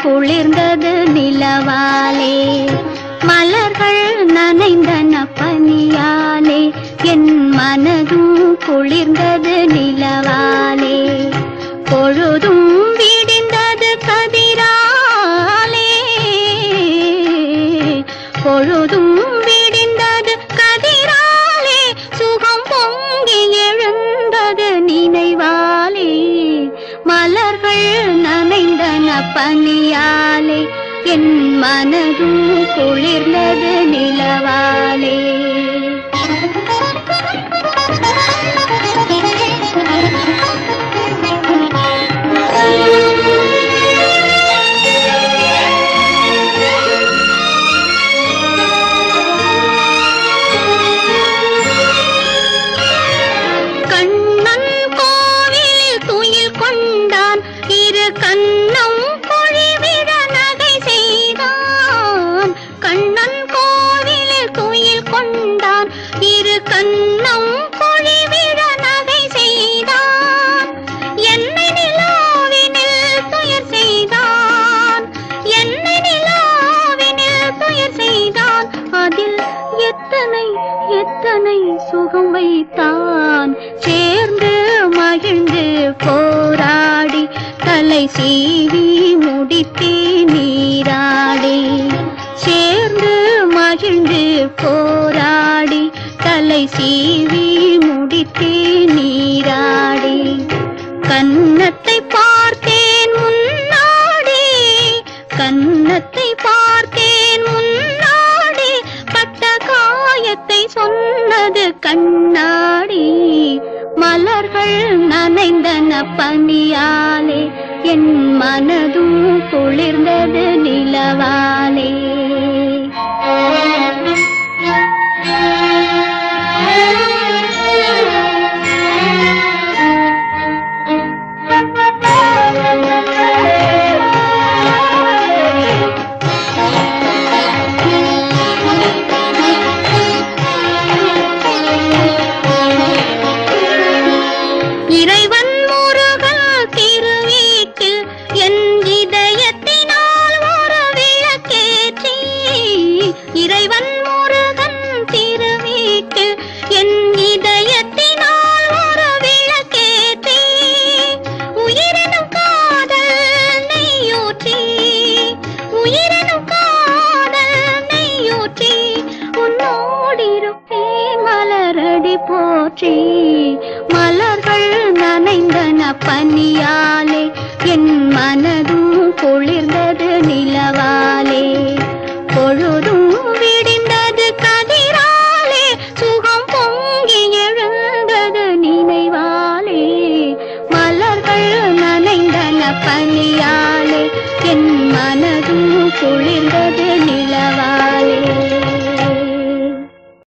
குளிர்ந்தது நிலவாலே, மலர்கள் நனைந்தன பனியாலே, என் மனதும் குளிர்ந்தது நிலவாலே. பொழுதும் விடிந்தது கதிராலே, பொழுதும் விடிந்தது கதிராலே, சுகம் பொங்கி எழுந்தது நினைவாலே. மலர்கள் நனைந்தன பனியாலே, என் மனதும் குளிர்ந்தது நிலவாலே. கண்ணன் கோவிலில் துயில் கொண்டான், இரு கண்ணம் பொழிவிட நகை செய்தான். கண்ணன் கோவிலில் துயில் கொண்டான், இரு கண்ணம் பொழிவிட நகை செய்தான். என்னை நிலாவினில் துயர் செய்தான், என்னை நிலாவினில் துயர் செய்தான். அதில் எத்தனை எத்தனை சுகம் வைத்தான். சேர்ந்து மகிழ்ந்து போராடி தலை சீவி முடித்தே நீராடி, சேர்ந்து மகிழ்ந்து போராடி தலை சீவி முடித்தே நீராடி. கன்னத்தை பார்த்தேன் முன்னாடி, கன்னத்தை பார்த்தேன் முன்னாடி, பட்ட காயத்தை சொன்னது கண்ணாடி. மலர்கள் நனைந்தன பனியாலே, என் மனதும் குளிர்ந்தது நிலவாலே. இறைவன் முருகன் திருவீட்டில் என் இதயத்தினால் ஒரு விளக்கேற்றி, இறைவன் முருகன் திருவீட்டில் என் இதயத்தினால் ஒரு விளக்கேற்றி, உயிரினும் காதல் நெய்யூற்றி, உயிரினும் காதல் நெய்யூற்றி, உன்னோடிருப்பே மலரடி போற்றி. மலர்கள் நனைந்தன பனியாலே, என் மனதும் குளிர்ந்தது நிலவாலே. பொழுதும் விடிந்தது கதிராலே, சுகம் பொங்கி எழுந்தது நினைவாலே. மலர்கள் நனைந்தன பனியாலே, என் மனதும் குளிர்ந்தது